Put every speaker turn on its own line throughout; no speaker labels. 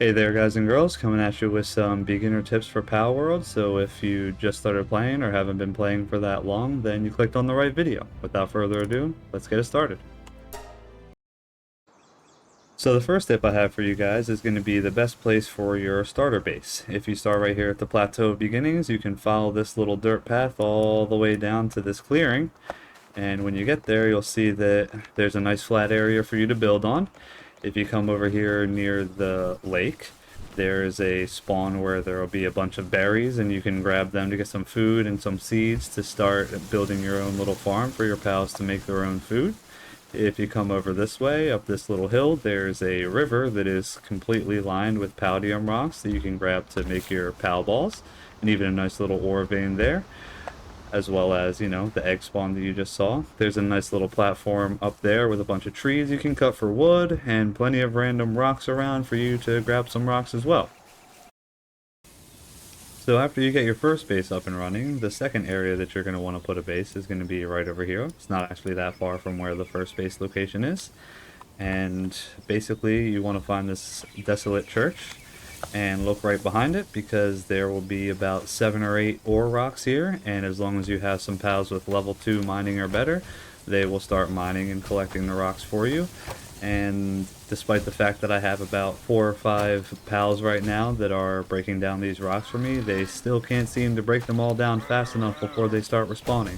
Hey there guys and girls, coming at you with some beginner tips for Palworld. So if you just started playing or haven't been playing for that long, then you clicked on the right video. Without further ado, let's get it started. So the first tip I have for you guys is going to be the best place for your starter base. If you start right here at the Plateau of Beginnings, you can follow this little dirt path all the way down to this clearing. And when you get there, you'll see that there's a nice flat area for you to build on. If you come over here near the lake, there's a spawn where there will be a bunch of berries, and you can grab them to get some food and some seeds to start building your own little farm for your pals to make their own food. If you come over this way, up this little hill, there's a river that is completely lined with paldium rocks that you can grab to make your pal balls, and even a nice little ore vein there, as well as, you know, the egg spawn that you just saw. There's a nice little platform up there with a bunch of trees you can cut for wood, and plenty of random rocks around for you to grab some rocks as well. So after you get your first base up and running, the second area that you're going to want to put a base is going to be right over here. It's not actually that far from where the first base location is. And basically you want to find this desolate church and look right behind it, because there will be about 7 or 8 ore rocks here, and as long as you have some pals with level 2 mining or better, they will start mining and collecting the rocks for you. And despite the fact that I have about 4 or 5 pals right now that are breaking down these rocks for me, they still can't seem to break them all down fast enough before they start respawning.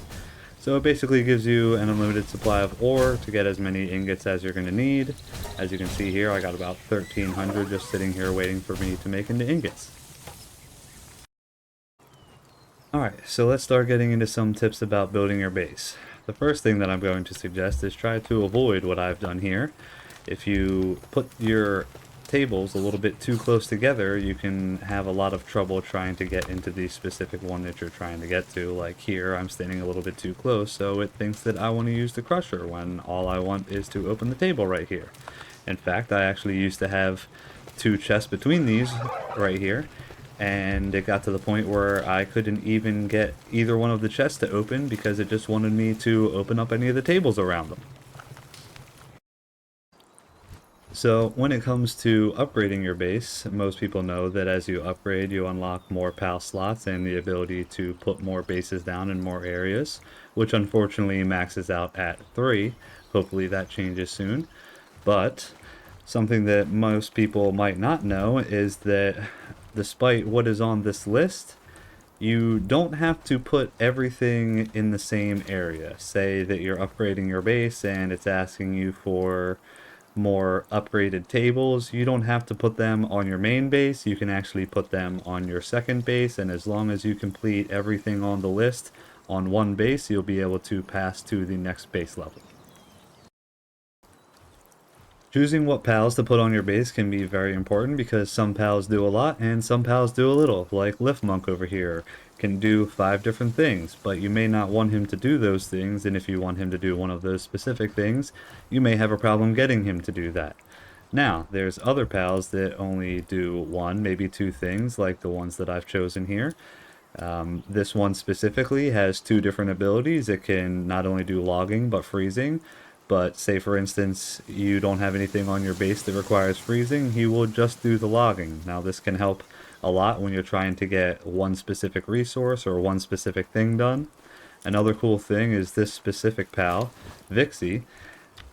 So it basically gives you an unlimited supply of ore to get as many ingots as you're going to need. As you can see here, I got about 1,300 just sitting here waiting for me to make into ingots. Alright, so let's start getting into some tips about building your base. The first thing that I'm going to suggest is try to avoid what I've done here. If you put your tables a little bit too close together, you can have a lot of trouble trying to get into the specific one that you're trying to get to. Like here, I'm standing a little bit too close, so it thinks that I want to use the crusher when all I want is to open the table right here. In fact, I actually used to have 2 chests between these right here, and it got to the point where I couldn't even get either one of the chests to open because it just wanted me to open up any of the tables around them. So when it comes to upgrading your base, most people know that as you upgrade, you unlock more PAL slots and the ability to put more bases down in more areas, which unfortunately maxes out at 3. Hopefully that changes soon. But something that most people might not know is that despite what is on this list, you don't have to put everything in the same area. Say that you're upgrading your base and it's asking you for more upgraded tables. You don't have to put them on your main base. You can actually put them on your second base, and as long as you complete everything on the list on one base, you'll be able to pass to the next base level. Choosing what pals to put on your base can be very important because some pals do a lot and some pals do a little. Like Lift Monk over here can do 5 different things, but you may not want him to do those things, and if you want him to do one of those specific things, you may have a problem getting him to do that. Now, there's other pals that only do 1, maybe 2 things, like the ones that I've chosen here. This one specifically has 2 different abilities. It can not only do logging, but freezing. But say for instance you don't have anything on your base that requires freezing, he will just do the logging. Now this can help a lot when you're trying to get one specific resource or one specific thing done. Another cool thing is this specific pal, Vixie,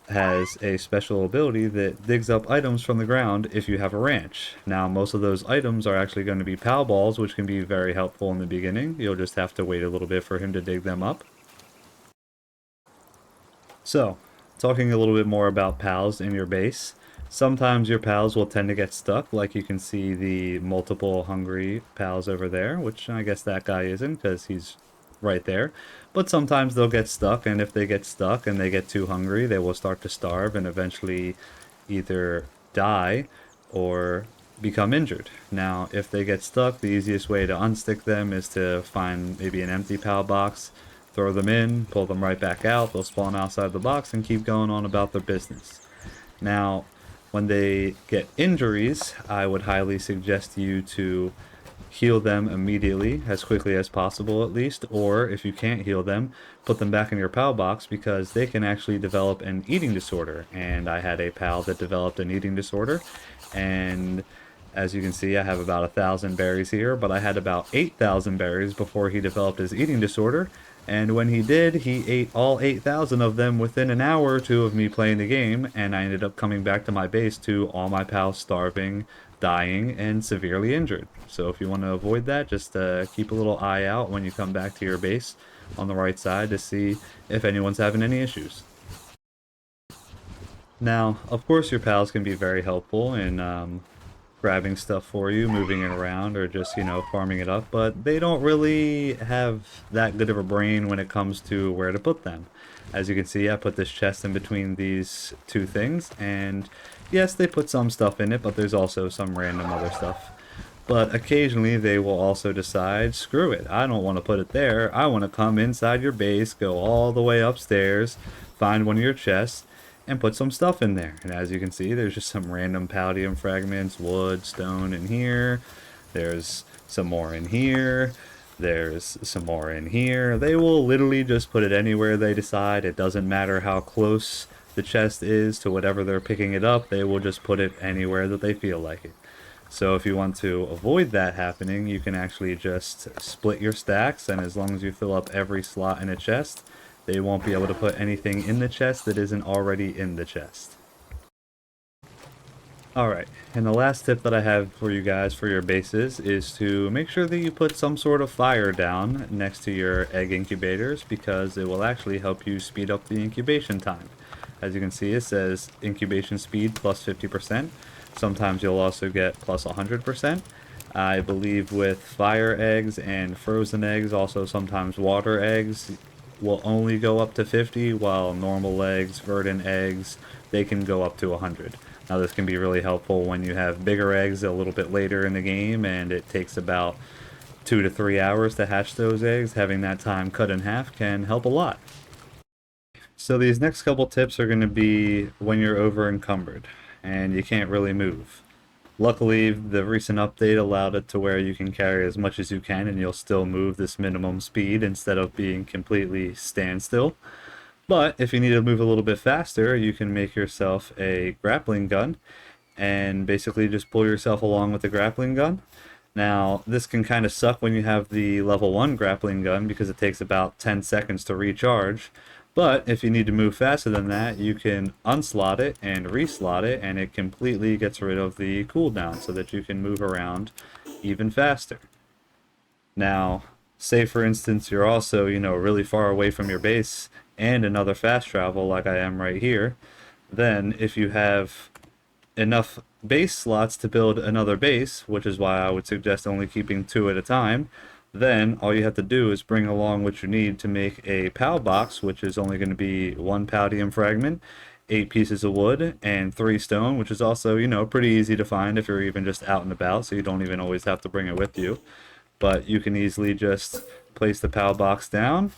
has a special ability that digs up items from the ground if you have a ranch. Now most of those items are actually going to be pal balls, which can be very helpful in the beginning. You'll just have to wait a little bit for him to dig them up. So, talking a little bit more about pals in your base, sometimes your pals will tend to get stuck, like you can see the multiple hungry pals over there, which I guess that guy isn't because he's right there. But sometimes they'll get stuck, and if they get stuck and they get too hungry, they will start to starve and eventually either die or become injured. Now, if they get stuck, the easiest way to unstick them is to find maybe an empty pal box, throw them in, pull them right back out, they'll spawn outside the box and keep going on about their business. Now, when they get injuries, I would highly suggest you to heal them immediately, as quickly as possible at least, or if you can't heal them, put them back in your PAL box because they can actually develop an eating disorder. And I had a pal that developed an eating disorder, and As you can see, I have about 1,000 berries here, but I had about 8,000 berries before he developed his eating disorder. And when he did, he ate all 8,000 of them within an hour or two of me playing the game, and I ended up coming back to my base to all my pals starving, dying, and severely injured. So if you want to avoid that, just keep a little eye out when you come back to your base on the right side to see if anyone's having any issues. Now, of course, your pals can be very helpful in grabbing stuff for you, moving it around, or just, farming it up, but they don't really have that good of a brain when it comes to where to put them. As you can see, I put this chest in between these two things, and yes, they put some stuff in it, but there's also some random other stuff. But occasionally they will also decide, screw it, I don't want to put it there, I want to come inside your base, go all the way upstairs, find one of your chests, and put some stuff in there. And as you can see, there's just some random palladium fragments, wood, stone in here. There's some more in here. There's some more in here. They will literally just put it anywhere they decide. It doesn't matter how close the chest is to whatever they're picking it up. They will just put it anywhere that they feel like it. So if you want to avoid that happening, you can actually just split your stacks, and as long as you fill up every slot in a chest, they won't be able to put anything in the chest that isn't already in the chest. Alright, and the last tip that I have for you guys for your bases is to make sure that you put some sort of fire down next to your egg incubators, because it will actually help you speed up the incubation time. As you can see, it says incubation speed plus 50%. Sometimes you'll also get plus 100%. I believe with fire eggs and frozen eggs, also sometimes water eggs, will only go up to 50, while normal eggs, verdant eggs, they can go up to 100. Now this can be really helpful when you have bigger eggs a little bit later in the game and it takes about 2 to 3 hours to hatch those eggs. Having that time cut in half can help a lot. So these next couple tips are going to be when you're over encumbered and you can't really move. Luckily, the recent update allowed it to where you can carry as much as you can and you'll still move this minimum speed instead of being completely standstill. But if you need to move a little bit faster, you can make yourself a grappling gun and basically just pull yourself along with the grappling gun. Now, this can kind of suck when you have the level 1 grappling gun because it takes about 10 seconds to recharge. But if you need to move faster than that, you can unslot it and reslot it, and it completely gets rid of the cooldown so that you can move around even faster. Now, say for instance you're also, really far away from your base and another fast travel like I am right here, then if you have enough base slots to build another base, which is why I would suggest only keeping 2 at a time, then all you have to do is bring along what you need to make a PAL box, which is only going to be 1 palladium fragment, 8 pieces of wood, and 3 stone, which is also, pretty easy to find if you're even just out and about, so you don't even always have to bring it with you. But you can easily just place the PAL box down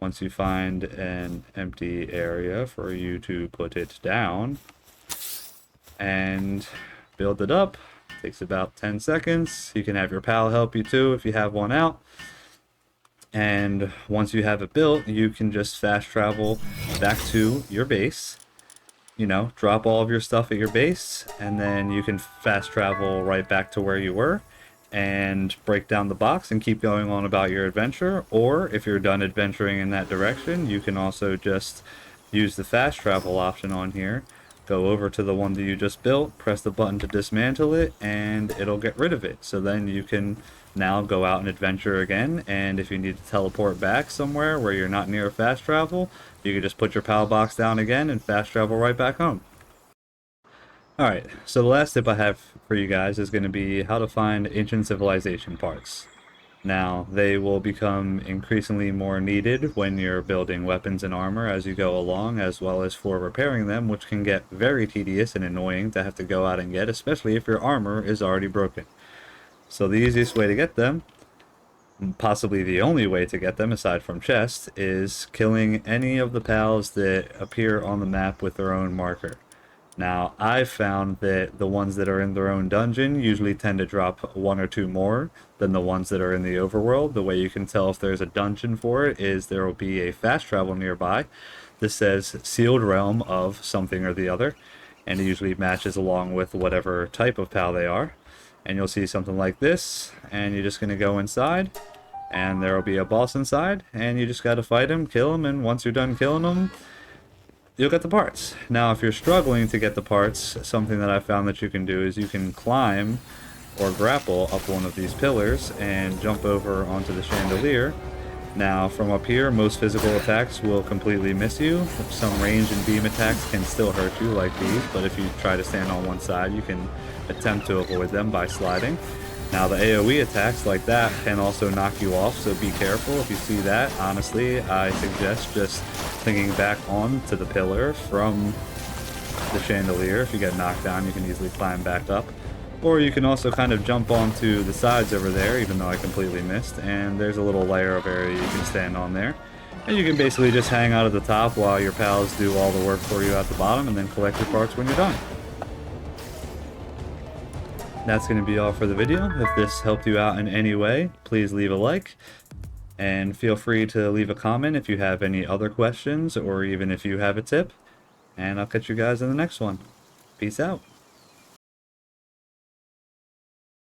once you find an empty area for you to put it down and build it up. Takes about 10 seconds. You can have your pal help you too if you have one out. And once you have it built, you can just fast travel back to your base. Drop all of your stuff at your base, and then you can fast travel right back to where you were and break down the box and keep going on about your adventure. Or if you're done adventuring in that direction, you can also just use the fast travel option on here. Go over to the one that you just built, press the button to dismantle it, and it'll get rid of it. So then you can now go out and adventure again, and if you need to teleport back somewhere where you're not near fast travel, you can just put your PAL box down again and fast travel right back home. Alright, so the last tip I have for you guys is going to be how to find ancient civilization parts. Now, they will become increasingly more needed when you're building weapons and armor as you go along, as well as for repairing them, which can get very tedious and annoying to have to go out and get, especially if your armor is already broken. So the easiest way to get them, possibly the only way to get them aside from chests, is killing any of the pals that appear on the map with their own marker. Now, I've found that the ones that are in their own dungeon usually tend to drop 1 or 2 more than the ones that are in the overworld. The way you can tell if there's a dungeon for it is there will be a fast travel nearby that says sealed realm of something or the other. and it usually matches along with whatever type of pal they are. And you'll see something like this, and you're just going to go inside, and there will be a boss inside, and you just got to fight him, kill him, and once you're done killing him, you'll get the parts. Now, if you're struggling to get the parts, something that I found that you can do is you can climb or grapple up one of these pillars and jump over onto the chandelier. Now, from up here, most physical attacks will completely miss you. Some range and beam attacks can still hurt you, like these, but if you try to stand on one side, you can attempt to avoid them by sliding. Now, the AoE attacks like that can also knock you off, so be careful. If you see that, honestly, I suggest just clinging back onto the pillar from the chandelier. If you get knocked down, you can easily climb back up. Or you can also kind of jump onto the sides over there, even though I completely missed, and there's a little layer of area you can stand on there. And you can basically just hang out at the top while your pals do all the work for you at the bottom, and then collect your parts when you're done. That's going to be all for the video. If this helped you out in any way, please leave a like, and feel free to leave a comment if you have any other questions, or even if you have a tip, and I'll catch you guys in the next one. Peace out.